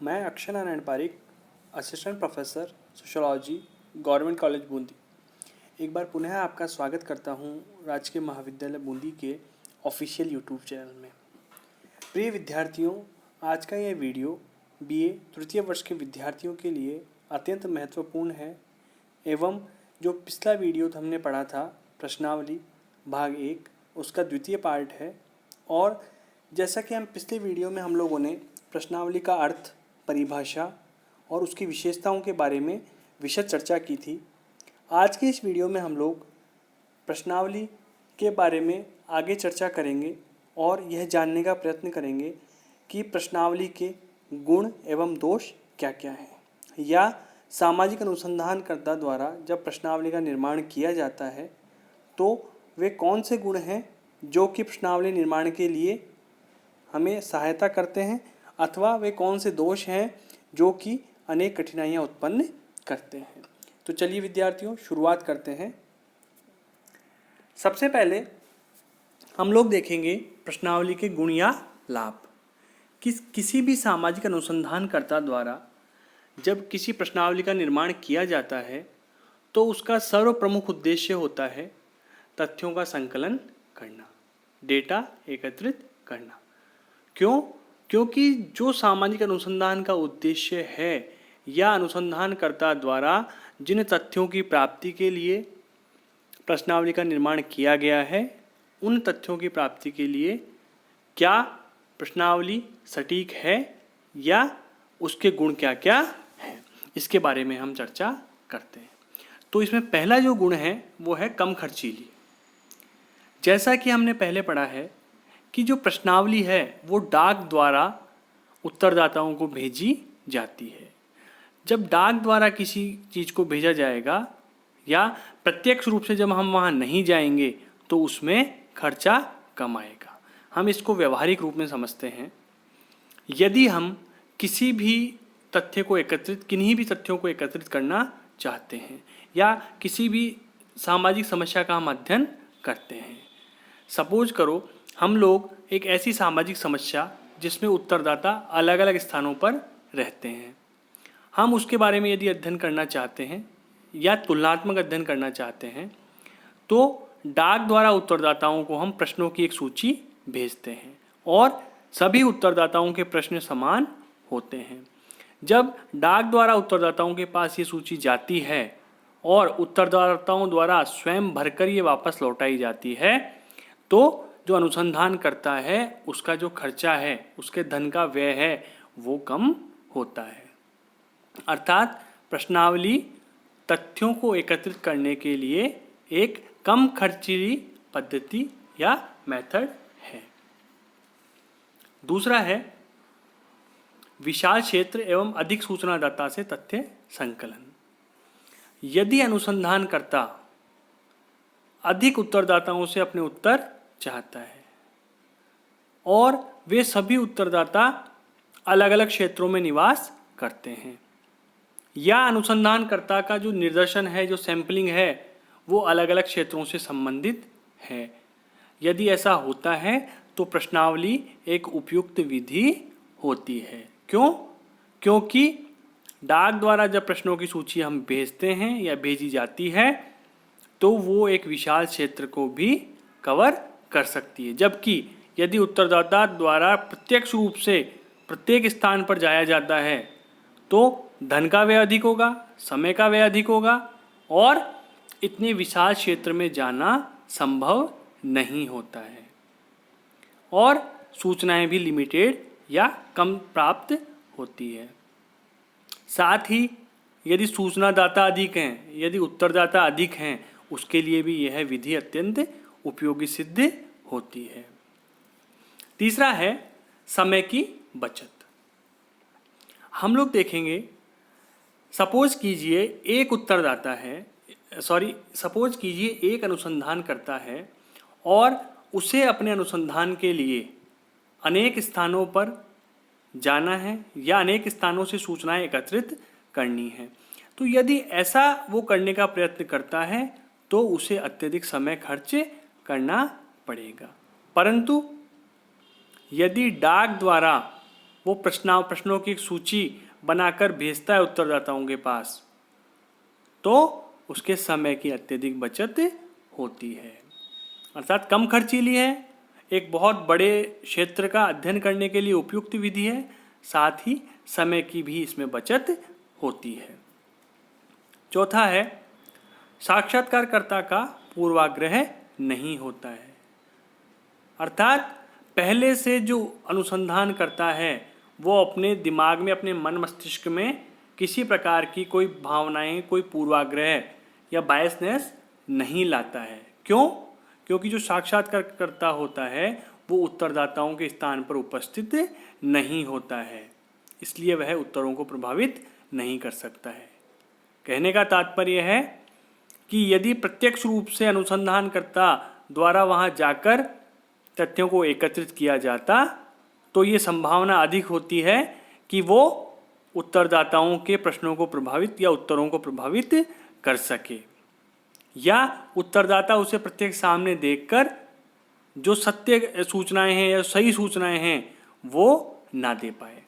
मैं Akshay Narayan Pareek, assistant professor sociology, government college Bundi. एक बार पुनः आपका स्वागत करता हूं राजकीय महाविद्यालय बूंदी के ऑफिशियल यूट्यूब चैनल में। प्रिय विद्यार्थियों, आज का यह वीडियो बीए तृतीय वर्ष के विद्यार्थियों के लिए अत्यंत महत्वपूर्ण है एवं जो पिछला वीडियो हमने पढ़ा था प्रश्नावली भाग 1 उसका द्वितीय पार्ट है। और जैसा कि हम पिछले वीडियो में हम लोगों ने प्रश्नावली का अर्थ, परिभाषा और उसकी विशेषताओं के बारे में विशद चर्चा की थी। आज के इस वीडियो में हम लोग प्रश्नावली के बारे में आगे चर्चा करेंगे और यह जानने का प्रयत्न करेंगे कि प्रश्नावली के गुण एवं दोष क्या क्या हैं, या सामाजिक अनुसंधानकर्ता द्वारा जब प्रश्नावली का निर्माण किया जाता है तो वे कौन से गुण हैं जो कि प्रश्नावली निर्माण के लिए हमें सहायता करते हैं, अथवा वे कौन से दोष हैं जो कि अनेक कठिनाइयाँ उत्पन्न करते हैं। तो चलिए विद्यार्थियों, शुरुआत करते हैं। सबसे पहले हम लोग देखेंगे प्रश्नावली के गुण या लाभ। किसी भी सामाजिक अनुसंधानकर्ता द्वारा जब किसी प्रश्नावली का निर्माण किया जाता है तो उसका सर्वप्रमुख उद्देश्य होता है तथ्यों का संकलन करना, डेटा एकत्रित करना। क्योंकि जो सामाजिक अनुसंधान का उद्देश्य है या अनुसंधानकर्ता द्वारा जिन तथ्यों की प्राप्ति के लिए प्रश्नावली का निर्माण किया गया है, उन तथ्यों की प्राप्ति के लिए क्या प्रश्नावली सटीक है या उसके गुण क्या क्या हैं, इसके बारे में हम चर्चा करते हैं। तो इसमें पहला जो गुण है वो है कम खर्चीली। जैसा कि हमने पहले पढ़ा है कि जो प्रश्नावली है वो डाक द्वारा उत्तरदाताओं को भेजी जाती है। जब डाक द्वारा किसी चीज़ को भेजा जाएगा या प्रत्यक्ष रूप से जब हम वहाँ नहीं जाएंगे तो उसमें खर्चा कम आएगा। हम इसको व्यवहारिक रूप में समझते हैं। यदि हम किसी भी किन्हीं भी तथ्यों को एकत्रित करना चाहते हैं या किसी भी सामाजिक समस्या का हम अध्ययन करते हैं, सपोज करो हम लोग एक ऐसी सामाजिक समस्या जिसमें उत्तरदाता अलग अलग स्थानों पर रहते हैं, हम उसके बारे में यदि अध्ययन करना चाहते हैं या तुलनात्मक अध्ययन करना चाहते हैं तो डाक द्वारा उत्तरदाताओं को हम प्रश्नों की एक सूची भेजते हैं और सभी उत्तरदाताओं के प्रश्न समान होते हैं। जब डाक द्वारा उत्तरदाताओं के पास ये सूची जाती है और उत्तरदाताओं द्वारा स्वयं भरकर ये वापस लौटाई जाती है तो जो अनुसंधान करता है उसका जो खर्चा है, उसके धन का व्यय है, वो कम होता है। अर्थात प्रश्नावली तथ्यों को एकत्रित करने के लिए एक कम खर्चीली पद्धति या मेथड है। दूसरा है विशाल क्षेत्र एवं अधिक सूचनादाता से तथ्य संकलन। यदि अनुसंधानकर्ता अधिक उत्तरदाताओं से अपने उत्तर चाहता है और वे सभी उत्तरदाता अलग अलग क्षेत्रों में निवास करते हैं या अनुसंधानकर्ता का जो निर्देशन है, जो सैंपलिंग है, वो अलग अलग क्षेत्रों से संबंधित है, यदि ऐसा होता है तो प्रश्नावली एक उपयुक्त विधि होती है। क्योंकि डाक द्वारा जब प्रश्नों की सूची हम भेजते हैं या भेजी जाती है तो वो एक विशाल क्षेत्र को भी कवर कर सकती है, जबकि यदि उत्तरदाता द्वारा प्रत्यक्ष रूप से प्रत्येक स्थान पर जाया जाता है तो धन का व्यय अधिक होगा, समय का व्यय अधिक होगा और इतने विशाल क्षेत्र में जाना संभव नहीं होता है और सूचनाएं भी लिमिटेड या कम प्राप्त होती है। साथ ही यदि सूचनादाता अधिक हैं, यदि उत्तरदाता अधिक हैं, उसके लिए भी यह विधि अत्यंत उपयोगी सिद्ध होती है। तीसरा है समय की बचत। हम लोग देखेंगे, सपोज कीजिए एक अनुसंधान करता है और उसे अपने अनुसंधान के लिए अनेक स्थानों पर जाना है या अनेक स्थानों से सूचनाएं एकत्रित करनी है। तो यदि ऐसा वो करने का प्रयत्न करता है तो उसे अत्यधिक समय खर्च करना पड़ेगा। परंतु यदि डाक द्वारा वो प्रश्नों की एक सूची बनाकर भेजता है उत्तरदाताओं के पास, तो उसके समय की अत्यधिक बचत होती है। अर्थात कम खर्चीली है, एक बहुत बड़े क्षेत्र का अध्ययन करने के लिए उपयुक्त विधि है, साथ ही समय की भी इसमें बचत होती है। चौथा है, साक्षात्कारकर्ता का पूर्वाग्रह नहीं होता है। अर्थात पहले से जो अनुसंधान करता है वो अपने दिमाग में, अपने मन मस्तिष्क में किसी प्रकार की कोई भावनाएं, कोई पूर्वाग्रह या बायसनेस नहीं लाता है। क्यों? क्योंकि जो साक्षात्कारकर्ता होता है वो उत्तरदाताओं के स्थान पर उपस्थित नहीं होता है, इसलिए वह उत्तरों को प्रभावित नहीं कर सकता है। कहने का तात्पर्य है कि यदि प्रत्यक्ष रूप से अनुसंधानकर्ता द्वारा वहां जाकर तथ्यों को एकत्रित किया जाता तो ये संभावना अधिक होती है कि वो उत्तरदाताओं के प्रश्नों को प्रभावित या उत्तरों को प्रभावित कर सके, या उत्तरदाता उसे प्रत्येक सामने देखकर जो सत्य सूचनाएं हैं या सही सूचनाएं हैं वो ना दे पाए।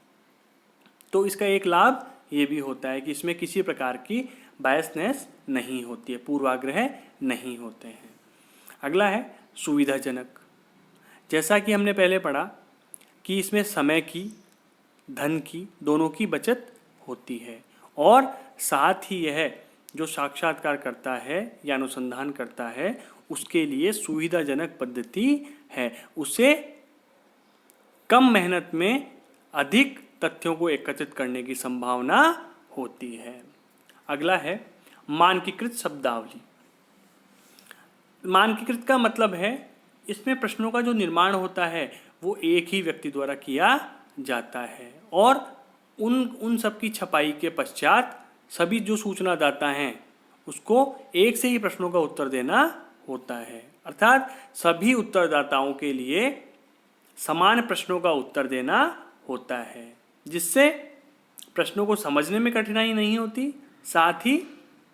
तो इसका एक लाभ ये भी होता है कि इसमें किसी प्रकार की बायसनेस नहीं होती है, पूर्वाग्रह नहीं होते हैं। अगला है सुविधाजनक। जैसा कि हमने पहले पढ़ा कि इसमें समय की, धन की, दोनों की बचत होती है, और साथ ही यह जो साक्षात्कार करता है या अनुसंधान करता है उसके लिए सुविधाजनक पद्धति है। उसे कम मेहनत में अधिक तथ्यों को एकत्रित करने की संभावना होती है। अगला है मानकीकृत शब्दावली। मानकीकृत का मतलब है इसमें प्रश्नों का जो निर्माण होता है वो एक ही व्यक्ति द्वारा किया जाता है, और उन सब की छपाई के पश्चात सभी जो सूचनादाता हैं उसको एक से ही प्रश्नों का उत्तर देना होता है। अर्थात सभी उत्तरदाताओं के लिए समान प्रश्नों का उत्तर देना होता है, जिससे प्रश्नों को समझने में कठिनाई नहीं होती, साथ ही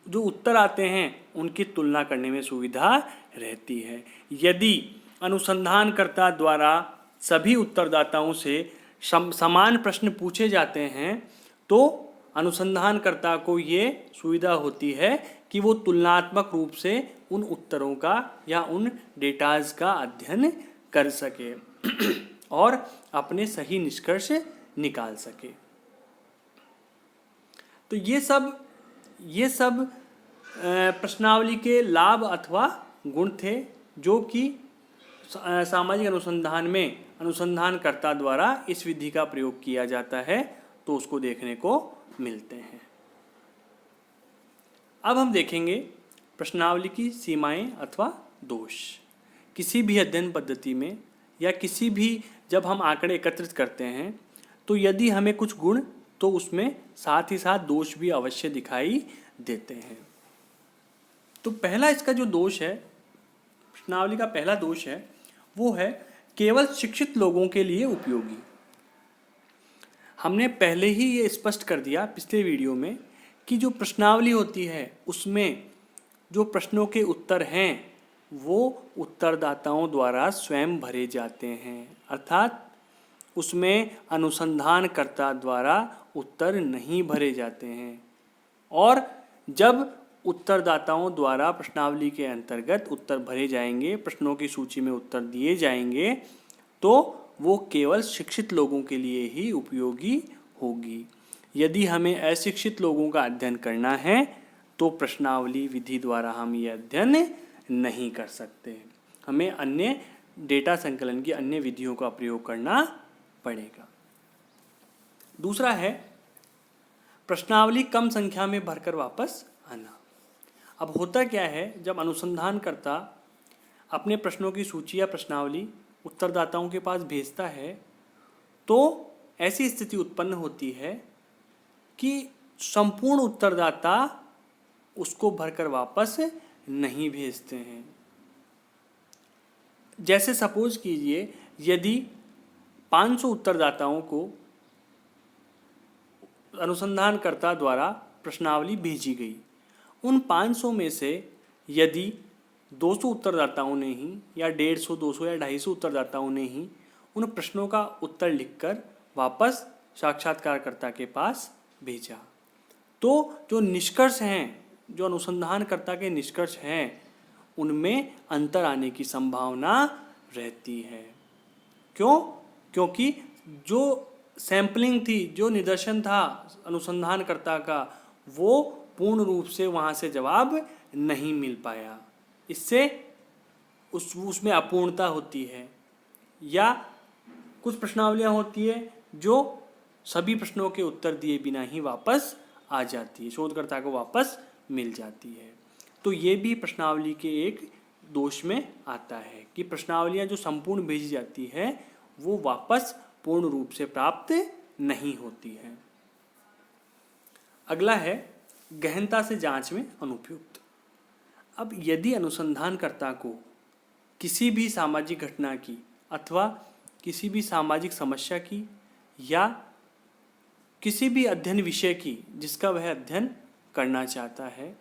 जो उत्तर आते हैं उनकी तुलना करने में सुविधा रहती है। यदि अनुसंधानकर्ता द्वारा सभी उत्तरदाताओं से समान प्रश्न पूछे जाते हैं तो अनुसंधानकर्ता को ये सुविधा होती है कि वो तुलनात्मक रूप से उन उत्तरों का या उन डेटाज का अध्ययन कर सके और अपने सही निष्कर्ष निकाल सके। तो ये सब प्रश्नावली के लाभ अथवा गुण थे जो कि सामाजिक अनुसंधान में अनुसंधानकर्ता द्वारा इस विधि का प्रयोग किया जाता है, तो उसको देखने को मिलते हैं। अब हम देखेंगे प्रश्नावली की सीमाएं अथवा दोष। किसी भी अध्ययन पद्धति में या किसी भी जब हम आंकड़े एकत्रित करते हैं तो यदि हमें कुछ गुण तो उसमें साथ ही साथ दोष भी अवश्य दिखाई देते हैं। तो पहला इसका जो दोष है, प्रश्नावली का पहला दोष है, वो है केवल शिक्षित लोगों के लिए उपयोगी। हमने पहले ही ये स्पष्ट कर दिया पिछले वीडियो में कि जो प्रश्नावली होती है उसमें जो प्रश्नों के उत्तर हैं वो उत्तरदाताओं द्वारा स्वयं भरे जाते हैं, अर्थात उसमें अनुसंधानकर्ता द्वारा उत्तर नहीं भरे जाते हैं। और जब उत्तरदाताओं द्वारा प्रश्नावली के अंतर्गत उत्तर भरे जाएंगे, प्रश्नों की सूची में उत्तर दिए जाएंगे, तो वो केवल शिक्षित लोगों के लिए ही उपयोगी होगी। यदि हमें अशिक्षित लोगों का अध्ययन करना है तो प्रश्नावली विधि द्वारा हम ये अध्ययन नहीं कर सकते, हमें अन्य डेटा संकलन की अन्य विधियों का प्रयोग करना पड़ेगा। दूसरा है प्रश्नावली कम संख्या में भरकर वापस आना। अब होता क्या है, जब अनुसंधानकर्ता अपने प्रश्नों की सूची या प्रश्नावली उत्तरदाताओं के पास भेजता है तो ऐसी स्थिति उत्पन्न होती है कि संपूर्ण उत्तरदाता उसको भरकर वापस नहीं भेजते हैं। जैसे सपोज कीजिए यदि 500 उत्तरदाताओं को अनुसंधानकर्ता द्वारा प्रश्नावली भेजी गई, उन 500 में से यदि 200 उत्तरदाताओं ने ही या 150, 200 या 250 उत्तरदाताओं ने ही उन प्रश्नों का उत्तर लिखकर वापस साक्षात्कारकर्ता के पास भेजा। तो जो निष्कर्ष हैं, जो अनुसंधानकर्ता के निष्कर्ष हैं, उनमें अंतर आने की संभावना रहती है। क्यों? क्योंकि जो सैंपलिंग थी, जो निदर्शन था अनुसंधानकर्ता का, वो पूर्ण रूप से वहाँ से जवाब नहीं मिल पाया। इससे उसमें अपूर्णता होती है, या कुछ प्रश्नावलियाँ होती है जो सभी प्रश्नों के उत्तर दिए बिना ही वापस आ जाती है, शोधकर्ता को वापस मिल जाती है। तो ये भी प्रश्नावली के एक दोष में आता है कि प्रश्नावलियाँ जो संपूर्ण भेजी जाती है वो वापस पूर्ण रूप से प्राप्त नहीं होती है। अगला है गहनता से जांच में अनुपयुक्त। अब यदि अनुसंधानकर्ता को किसी भी सामाजिक घटना की अथवा किसी भी सामाजिक समस्या की या किसी भी अध्ययन विषय की जिसका वह अध्ययन करना चाहता है,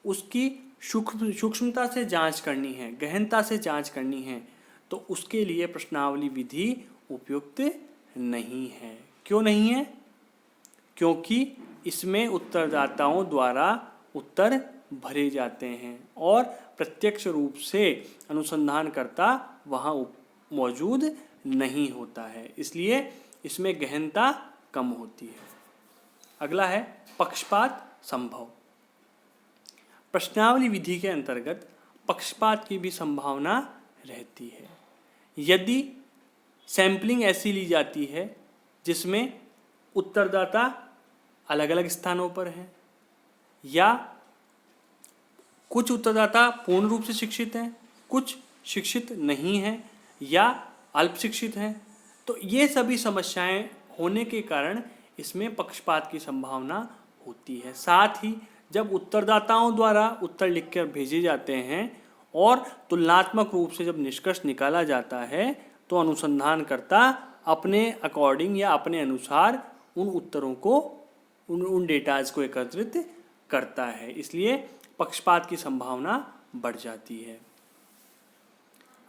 उसकी सूक्ष्मता से जांच करनी है, गहनता से जांच करनी है, तो उसके लिए प्रश्नावली विधि उपयुक्त नहीं है। क्यों नहीं है? क्योंकि इसमें उत्तरदाताओं द्वारा उत्तर भरे जाते हैं और प्रत्यक्ष रूप से अनुसंधानकर्ता वहाँ मौजूद नहीं होता है, इसलिए इसमें गहनता कम होती है। अगला है पक्षपात संभव। प्रश्नावली विधि के अंतर्गत पक्षपात की भी संभावना रहती है। यदि सैंपलिंग ऐसी ली जाती है जिसमें उत्तरदाता अलग अलग स्थानों पर हैं, या कुछ उत्तरदाता पूर्ण रूप से शिक्षित हैं, कुछ शिक्षित नहीं हैं या अल्प शिक्षित हैं, तो ये सभी समस्याएं होने के कारण इसमें पक्षपात की संभावना होती है। साथ ही जब उत्तरदाताओं द्वारा उत्तर लिखकर भेजे जाते हैं और तुलनात्मक रूप से जब निष्कर्ष निकाला जाता है, तो अनुसंधानकर्ता अपने अकॉर्डिंग या अपने अनुसार उन उत्तरों को, उन डेटाज को एकत्रित करता है, इसलिए पक्षपात की संभावना बढ़ जाती है।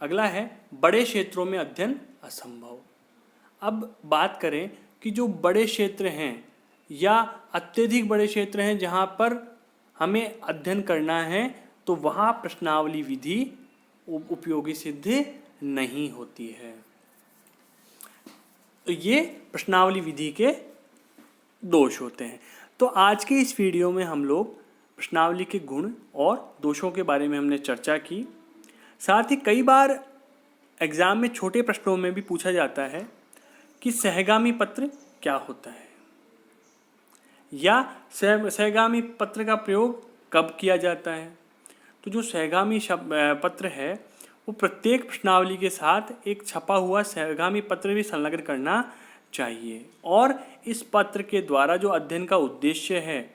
अगला है बड़े क्षेत्रों में अध्ययन असंभव। अब बात करें कि जो बड़े क्षेत्र हैं या अत्यधिक बड़े क्षेत्र हैं जहाँ पर हमें अध्ययन करना है, तो वहाँ प्रश्नावली विधि उपयोगी सिद्ध नहीं होती है। तो ये प्रश्नावली विधि के दोष होते हैं। तो आज के इस वीडियो में हम लोग प्रश्नावली के गुण और दोषों के बारे में हमने चर्चा की। साथ ही कई बार एग्ज़ाम में छोटे प्रश्नों में भी पूछा जाता है कि सहगामी पत्र क्या होता है, या सहगामी पत्र का प्रयोग कब किया जाता है। तो जो सहगामी पत्र है वो प्रत्येक प्रश्नावली के साथ एक छपा हुआ सहगामी पत्र भी संलग्न करना चाहिए, और इस पत्र के द्वारा जो अध्ययन का उद्देश्य है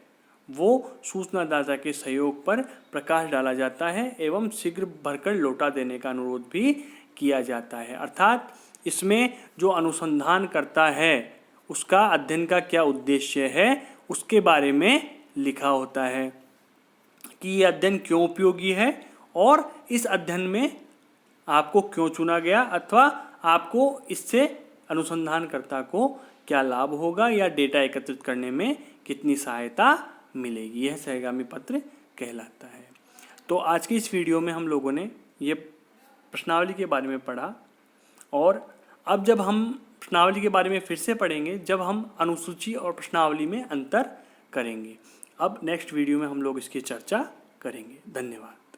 वो सूचनादाता के सहयोग पर प्रकाश डाला जाता है एवं शीघ्र भरकर लौटा देने का अनुरोध भी किया जाता है। अर्थात इसमें जो अनुसंधान करता है उसका अध्ययन का क्या उद्देश्य है उसके बारे में लिखा होता है कि ये अध्ययन क्यों उपयोगी है और इस अध्ययन में आपको क्यों चुना गया, अथवा आपको इससे अनुसंधानकर्ता को क्या लाभ होगा या डेटा एकत्रित करने में कितनी सहायता मिलेगी, यह सहगामी पत्र कहलाता है। तो आज की इस वीडियो में हम लोगों ने ये प्रश्नावली के बारे में पढ़ा, और अब जब हम प्रश्नावली के बारे में फिर से पढ़ेंगे जब हम अनुसूची और प्रश्नावली में अंतर करेंगे। अब नेक्स्ट वीडियो में हम लोग इसकी चर्चा करेंगे। धन्यवाद।